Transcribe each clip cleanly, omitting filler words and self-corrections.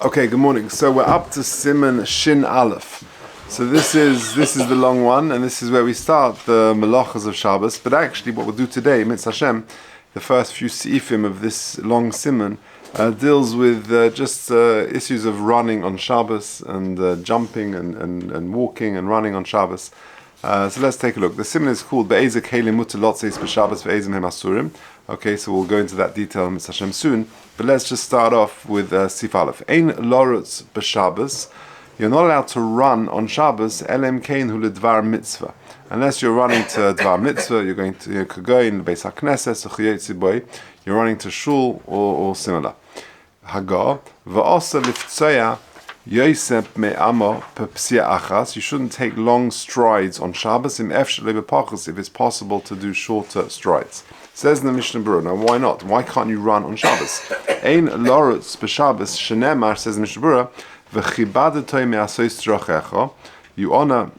Okay, good morning. So we're up to Siman Shin Aleph. So this is the long one, and this is where we start the Melachas of Shabbos. But actually, what we'll do today, Mitzvah Hashem, the first few seifim of this long Siman deals with just issues of running on Shabbos and jumping and walking and running on Shabbos. So let's take a look. The Siman is called Be'ezek Helim Mutter Lotzeis B'Shabbos Ve'ezim Hem Asurim. Okay, so we'll go into that detail in Mitzvah Hashem soon. But let's just start off with Sif Aleph. Ein lorutz b'Shabbos. You're not allowed to run on Shabbos. Elem kein hu ledvar mitzvah. Unless you're running to dvar mitzvah, you're going to Kagoyin, Beis HaKnesses, Uchiyotzi Boi. You're running to shul or similar. Hagar va'osa liftzoya yosep me'amo pepsia achas. You shouldn't take long strides on Shabbos. Im efshel lebepachos, if it's possible to do shorter strides. Says in the Mishnah Berurah. Now, why not? Why can't you run on Shabbos? Ein lorutz b'Shabbos shenemar, says the Mishnah Berurah, v'chibadetoi me'asos tzrochecha. You honor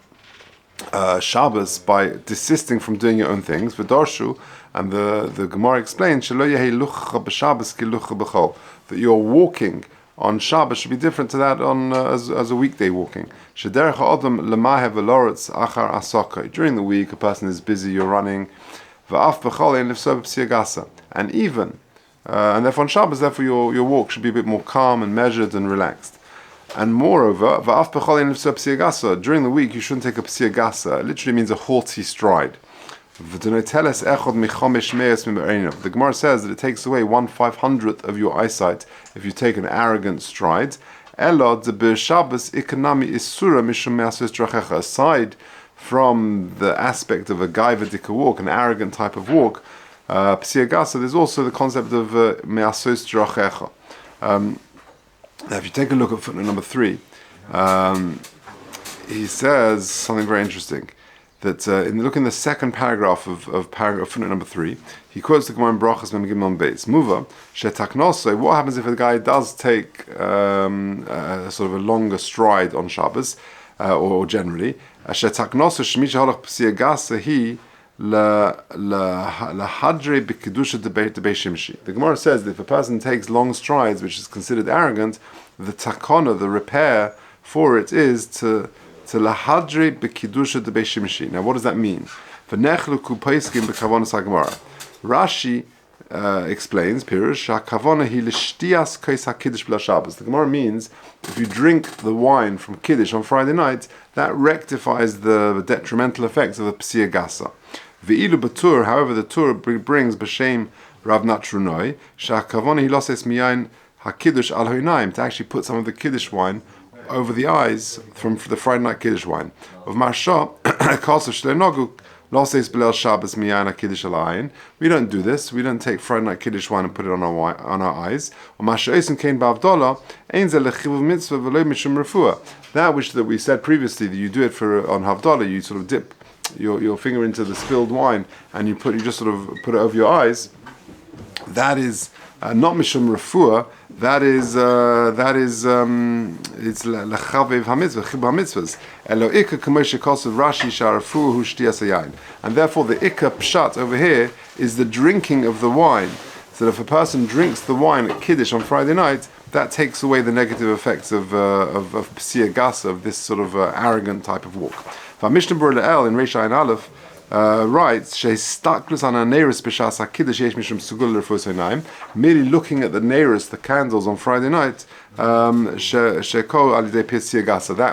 Shabbos by desisting from doing your own things. V'darshu, and the Gemara explains, shelo yehi lucha b'Shabbos ki lucha b'chol, that your walking on Shabbos should be different to that on as a weekday walking. Shederech ha'adam lemahev v'lorutz achar asaka. During the week, a person is busy, you're running. And even, and therefore on Shabbos, therefore your walk should be a bit more calm and measured and relaxed. And moreover, during the week you shouldn't take a psia gasa. It literally means a haughty stride. The Gemara says that it takes away 1/500th of your eyesight if you take an arrogant stride. Aside from the aspect of a gaivedika walk, an arrogant type of walk, psia gasa, there's also the concept of me'asos drachecha. Now, if you take a look at footnote number 3, he says something very interesting. That look in the second paragraph of footnote number 3, he quotes the Gemara in Brachos Memgim on Beis. Muva shetaknosoi. What happens if a guy does take sort of a longer stride on Shabbos, or generally? Shetaknosoi shmisha halach psia gasa he lahadre b'kedusha debei shimshi. The Gemara says that if a person takes long strides, which is considered arrogant, the takana, the repair for it is to lahadre b'kedusha debei shimshi. Now, what does that mean? V'nechlu kupaiskim b'kavonas haGemara. Rashi explains, Pirush, hakavona hi l'shtias kais hakiddush b'la Shabbos. The Gemara means if you drink the wine from Kiddush on Friday night, that rectifies the detrimental effects of the psia gasa. V'ilu b'tur, however, the Tur brings b'shem Rav Natrunoi, shakavona hi loses miyain hakiddush al hoinaim, to actually put some of the Kiddush wine over the eyes from the Friday night Kiddush wine. Of Marsha, Kasav Shlenogu, Loses Belel Shabbos Miyan HaKiddush Alayin. We don't do this. We don't take Friday night Kiddush wine and put it on our eyes. That which that we said previously, that you do it for on Havdalah, you sort of dip your finger into the spilled wine and you just sort of put it over your eyes. That is not mishum refuah. That is it's lechavev hamitzvah, chibah mitzvahs. Elo ikka k'moshe kosav Rashi sharafu hu shtiyas hayayin. And therefore the ikka pshat over here is the drinking of the wine. So that if a person drinks the wine at Kiddush on Friday night, that takes away the negative effects of psia gasa, of this sort of arrogant type of walk. Mishnah Berurah El in Reish Ayin Aleph writes, merely looking at the neiros, the candles on Friday night, that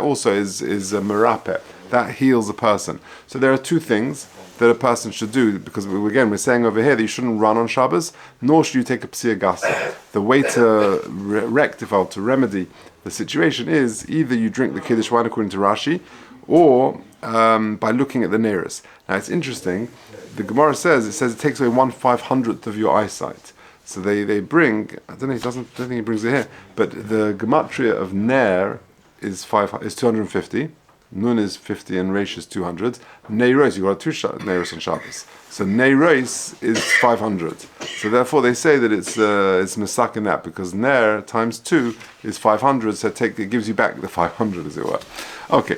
also is a merapeh, that heals a person. So there are two things that a person should do, because again we're saying over here that you shouldn't run on Shabbos, nor should you take a psia gasa. The way to rectify, to remedy the situation is either you drink the Kiddush wine according to Rashi, or by looking at the neiros. Now it's interesting, the Gemara says it takes away 1/500th of your eyesight. So they bring, I don't think he brings it here, but the gematria of ner is 250, nun is 50 and reish is 200. Neiros, you got two neiros on Shabbos. So neiros is 500. So therefore they say that it's mesak in that, because ner times 2 is 500, so it gives you back the 500 as it were. Okay,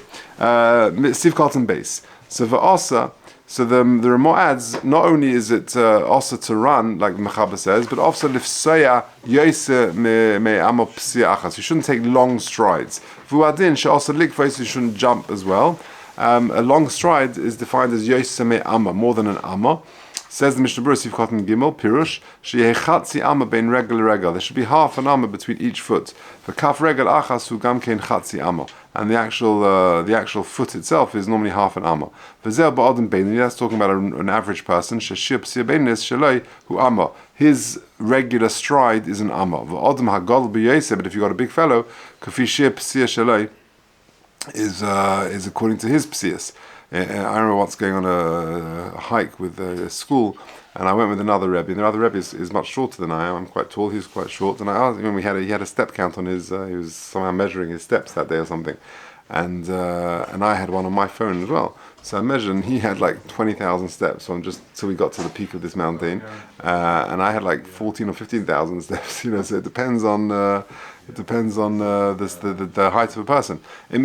Steve Carlton base. So va'asa So the Ramah adds, not only is it also to run, like the Mechaber says, but also lifsoya yoyse me amo psia achas. You shouldn't take long strides. Vuadin she also likvos, you shouldn't jump as well. A long stride is defined as yoyse me amma, more than an amma. Says the Mishnah Berurah Sif Cotton Gimel Pirush sheyechatzi amma bein regel regel. There should be half an amma between each foot. The kaf regel achas hu gam kein chatzi amma, and the actual foot itself is normally half an amma. V'zeh ba'adam beini. That's talking about an average person. Sheshir p'sia beinis sheloi hu amma. His regular stride is an amma. V'adam hagadol b'yoseh. But if you got a big fellow, kafi shir p'sia sheloi is according to his p'sias. I remember once going on a hike with a school, and I went with another Rebbe, and the other Rebbe is much shorter than I am. I'm quite tall, he's quite short, and I asked him, he had a step count on his, he was somehow measuring his steps that day or something, and I had one on my phone as well. So I measured, and he had like 20,000 steps just till we got to the peak of this mountain, and I had like 14 or 15,000 steps. So it depends on the height of a person. But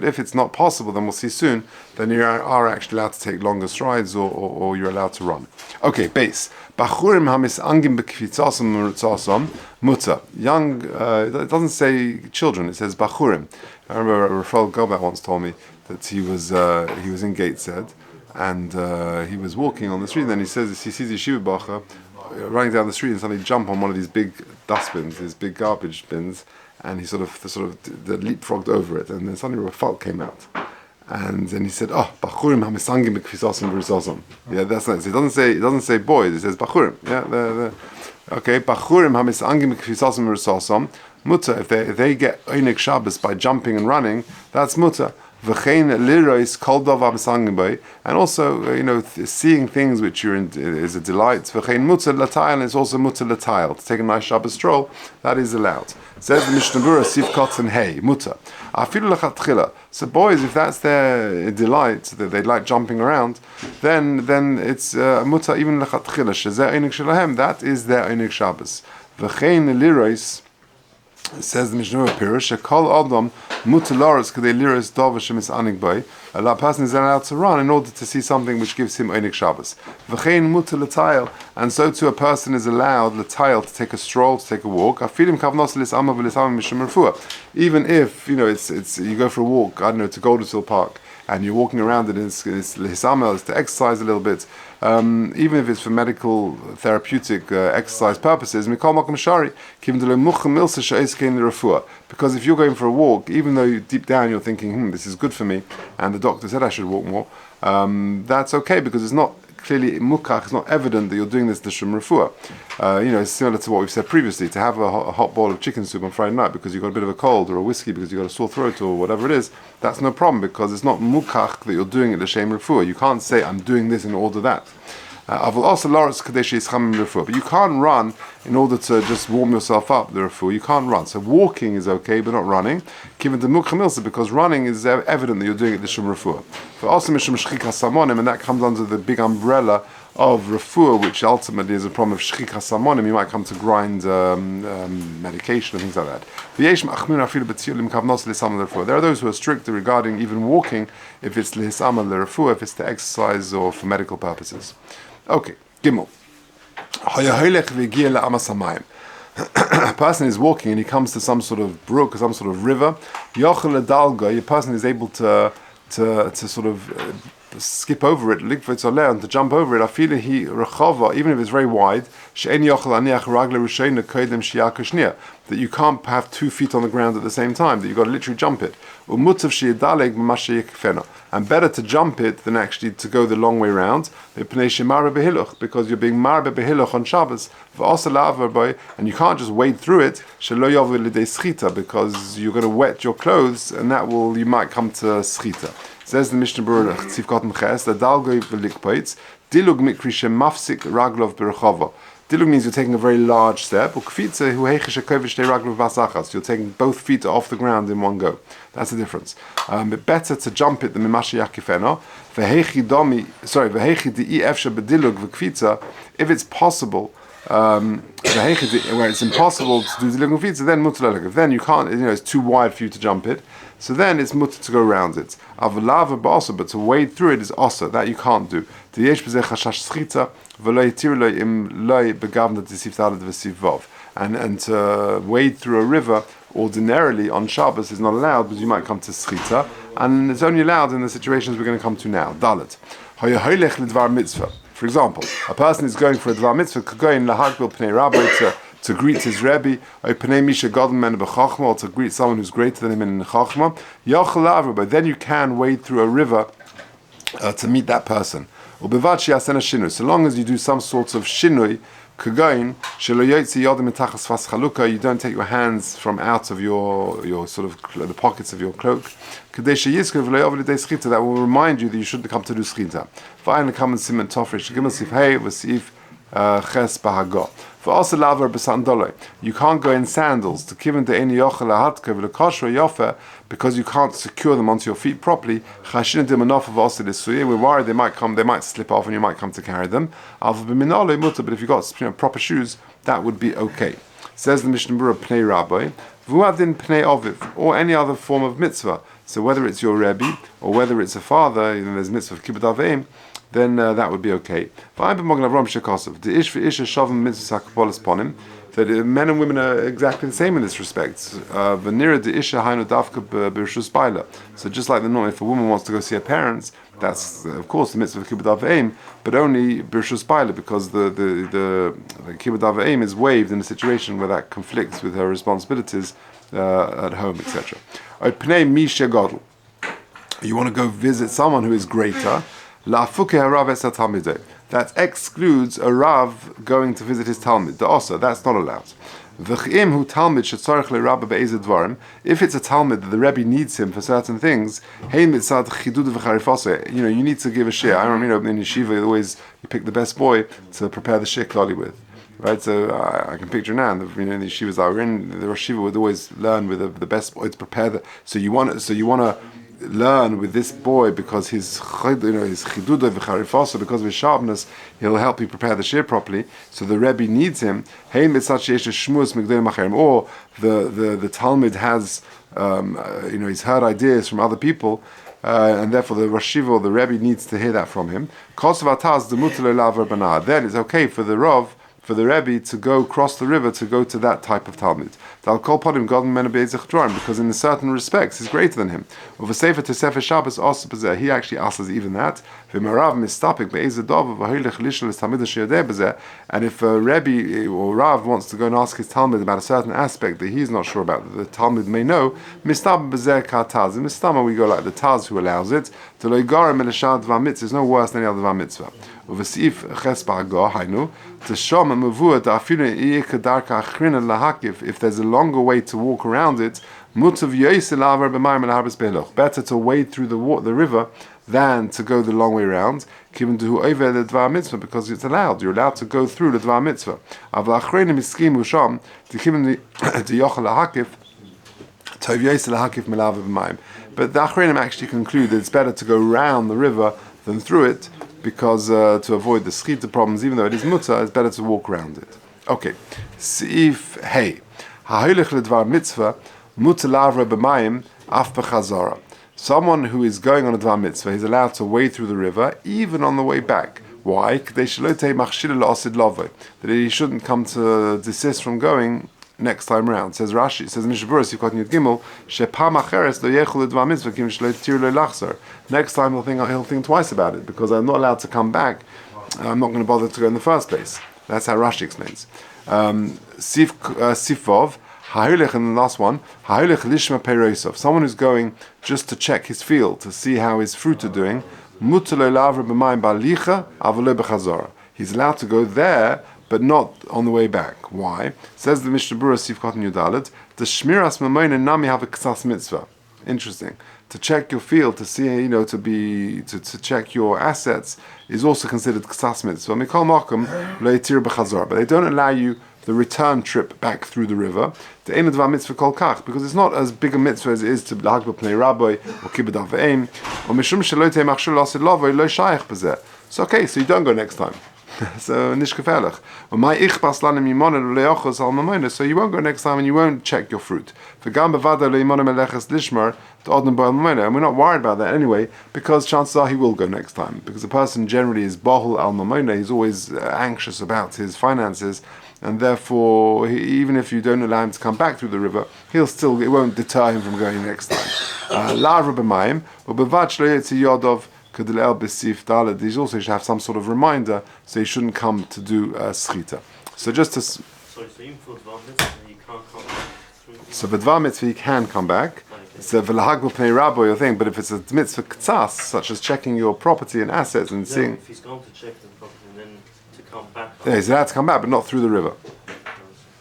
if it's not possible, then we'll see soon. Then you are actually allowed to take longer strides, or you're allowed to run. Okay, base. Bachurim hamisangim bekvitzasam murutzasom muta. Young. It doesn't say children. It says bachurim. I remember Rafael Golker once told me that he was in Gateshead, and he was walking on the street, and then he sees Yeshiva Bacha running down the street and suddenly jump on one of these big dustbins, these big garbage bins, and he sort of leapfrogged over it, and then suddenly Rafael came out. And then he said, Bachurim hamisangim bekvisasim v'risosam. Yeah, that's nice. It doesn't say boys, it says Bachurim. Yeah, okay, Bachurim hamisangim bekvisasim v'risosam. Muta, if they get Einik Shabbos by jumping and running, that's muta. And also, seeing things which you're in is a delight. And it's also muta l'tayil, to take a nice Shabbos stroll, that is allowed. Says the Mishnah Berurah, Sif Kotzen Hey, muta. So boys, if that's their delight, that they like jumping around, then it's muta even l'chatchila. Shezeh einik shelahem, that is their einik Shabbos. V'chein lirois. Says the Mishnah Pirush, a kol adam mutalaris kadei liros dava shemis anig bay. A person is allowed to run in order to see something which gives him einik Shabbos. V'chein mutal l'tayil, and so too a person is allowed l'tayil to take a stroll, to take a walk. Afilim kavnos l'isama v'lisama mishum refuah. Even if it's you go for a walk, I don't know, to Golder Park, and you're walking around and it's l'hisama, it's to exercise a little bit. Even if it's for medical, therapeutic exercise purposes, because if you're going for a walk, even though deep down you're thinking, this is good for me, and the doctor said I should walk more, that's okay, because it's not clearly mukach, it's not evident that you're doing this l'shum refuah. It's similar to what we've said previously, to have a hot bowl of chicken soup on Friday night because you've got a bit of a cold, or a whiskey because you've got a sore throat, or whatever it is, that's no problem, because it's not mukach that you're doing it l'shem refuah. You can't say, I'm doing this in order that. But you can't run in order to just warm yourself up, the refuah. You can't run. So walking is okay, but not running. Given the mukhamilsa, because running is evident that you're doing it the shum refuah. For also mishum shchik hasamonim, and that comes under the big umbrella of refuah, which ultimately is a problem of shchik hasamonim. You might come to grind medication and things like that. There are those who are strict regarding even walking, if it's lihisama l'refuah, if it's to exercise or for medical purposes. Okay, Gimel. A person is walking and he comes to some sort of brook or some sort of river. Your person is able to sort of skip over it, and to jump over it. I feel even if it's very wide, that you can't have 2 feet on the ground at the same time, that you've got to literally jump it. And better to jump it than actually to go the long way round, because you're being marbe behiluch on Shabbos, and you can't just wade through it, because you're going to wet your clothes, and you might come to schita. Says the Mishnah Berurah, Tzivkot Mches, the Dalgoi Velikpaitz, Dilug Mikri Shemafsik Raglov Berachova. Dilug means you're taking a very large step. You're taking both feet off the ground in one go. That's the difference. But better to jump it than Mimashi Yakifeno. If it's possible where it's impossible to do the feet, so then mutter. Then you can't, it's too wide for you to jump it. So then it's mutter to go around it. Avalava ba'asa, but to wade through it is asa. That you can't do. And to wade through a river ordinarily on Shabbos is not allowed because you might come to schita, and it's only allowed in the situations we're going to come to now. Dalet. For example, a person is going for a dvar mitzvah, could go in lahakbil pnei Rabbi to greet his Rabbi, or pnei misha gadol men b'chachma, or to greet someone who's greater than him in chachma. But then you can wade through a river to meet that person. So long as you do some sort of shinui, you don't take your hands from out of your sort of the pockets of your cloak. That will remind you that you shouldn't come to do schita. You can't go in sandals because you can't secure them onto your feet properly. We're worried they might slip off and you might come to carry them. But if you've got proper shoes, that would be okay. Says the Mishnah Berurah Pnei Rabbi, Pnei Oviv, or any other form of mitzvah. So whether it's your Rebbe or whether it's a father, there's mitzvah of kibbud aveim, then that would be okay. That men and women are exactly the same in this respect. So just like the norm, if a woman wants to go see her parents, that's of course the mitzvah of kibbud aveim, but only b'reshus baila, because the kibbud aveim is waived in a situation where that conflicts with her responsibilities at home, etc. You want to go visit someone who is greater. That excludes a Rav going to visit his Talmud. The Osa, that's not allowed. If it's a Talmud that the Rebbe needs him for certain things, you need to give a shir. I remember in yeshiva, always you pick the best boy to prepare the shir klali with. Right, so I can picture now. The yeshivas that were in the Rosh Yeshiva would always learn with the best boy to prepare the. So you want to learn with this boy because his chidudah v'charifasa, because of his sharpness, he'll help you prepare the shir properly. So the Rebbe needs him. Or the Talmud has he's heard ideas from other people. And therefore the Rosh Yeshiva or the Rebbe needs to hear that from him. Then it's okay for the Rav, for the Rebbe to go cross the river to go to that type of Talmud. Because in certain respects he's greater than him. He actually asks even that. And if a Rebbe or Rav wants to go and ask his Talmud about a certain aspect that he's not sure about, that the Talmud may know, in Mistama we go like the Taz who allows it. It's no worse than any other Dvar Mitzvah. If there's a longer way to walk around it, better to wade through the river than to go the long way around, because it's allowed. You're allowed to go through the Dvar Mitzvah. But the Achronim actually conclude that it's better to go round the river than through it, because to avoid the schita problems, even though it is mutter, it's better to walk around it. Okay. Seif hey. Ha'holich ledvar mitzvah mutter lavra b'mayim af b'chazara. Someone who is going on a dvar mitzvah is allowed to wade through the river even on the way back. Why? That he shouldn't come to desist from going next time round. Says Rashi, says Mishnah Berurah Sifkat Yud Gimel, Shepam acheres lo yechol ledvar mitzvah kim shelo tir lo lachzor. Next time he'll think twice about it, because I'm not allowed to come back. I'm not going to bother to go in the first place. That's how Rashi explains. Sifov, ha'ilech, and the last one, ha'ilech lishma peirosov. Someone who's going just to check his field, to see how his fruit are doing. Mutar lo lavra b'mayim ba'licha, avol lo b'chazora. He's allowed to go there, but not on the way back. Why? Says the Mishnah Berurah Sifkat Yud Dalet, the shmiras mamoin nami have a ksas mitzvah. Interesting. To check your field, to see, to check your assets is also considered ksas mitzvah. Mikol makom lo yitir b'chazor, but they don't allow you the return trip back through the river. The ein advar mitzvah kol kach, because it's not as big a mitzvah as it is to lahakbel pnei Rabbi or kibbud aveim or mishum shelo tei machshul asid lavoi lo shayach b'zeh. So okay, so you don't go next time. So nishkefelig. So you won't go next time and you won't check your fruit. And we're not worried about that anyway, because chances are he will go next time. Because the person generally is bahul al mamona, he's always anxious about his finances, and therefore, even if you don't allow him to come back through the river, it won't deter him from going next time. These also should have some sort of reminder, so he shouldn't come to do schita. So just to... So for Dvar Mitzvah, he can come back. So v'lahag b'pnei Rabbi, your thing, but if it's a mitzvah k'tzas, such as checking your property and assets and seeing... If he's gone to check the property and then to come back... Yeah, he's allowed to come back, but not through the river.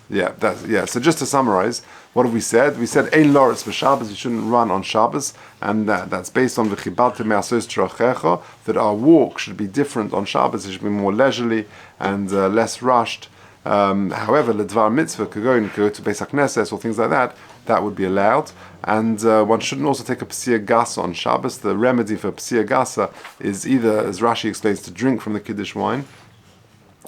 Yeah. So just to summarize, what have we said? We said ein loretz b'Shabbos, you shouldn't run on Shabbos, and that's based on v'chibaltem me'asos trachecha, that our walk should be different on Shabbos. It should be more leisurely and less rushed. However, ledvar mitzvah could go to Beis HaKnesses or things like that. That would be allowed, and one shouldn't also take a psia gasa on Shabbos. The remedy for psia gasa is either, as Rashi explains, to drink from the kiddush wine.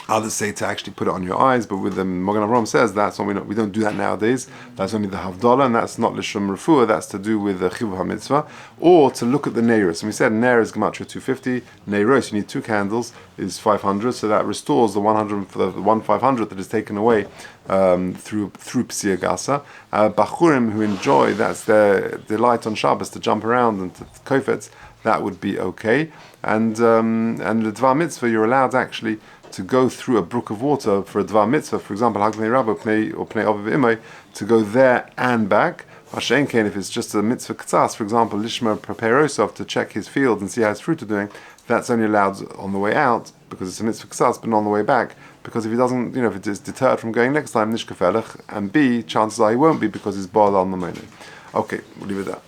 Others say to actually put it on your eyes, but with the Magen Avraham says that's we don't do that nowadays. That's only the Havdalah, and that's not Lishum Refuah, that's to do with the Chivuh HaMitzvah, or to look at the Neiros. And we said Neir is Gematria 250, Neiros, you need 2 candles, is 500, so that restores the 100 for the 500 that is taken away through Psia Gasa. Bachurim who enjoy, that's their delight on Shabbos, to jump around and to kofetz, that would be okay. And the Dvar Mitzvah, you're allowed actually to go through a brook of water for a Dvar Mitzvah, for example, Hagmei Rabba or Pnei Aviv Imay, to go there and back. Hashem Kain, if it's just a Mitzvah K'tzas, for example, Lishma prepare Osov to check his field and see how his fruit are doing, that's only allowed on the way out, because it's a Mitzvah K'tzas, but not on the way back. Because if he doesn't, if it is deterred from going next time, Nishkafelech, and B, chances are he won't be, because he's Baal al Mamoni. Okay, we'll leave it there.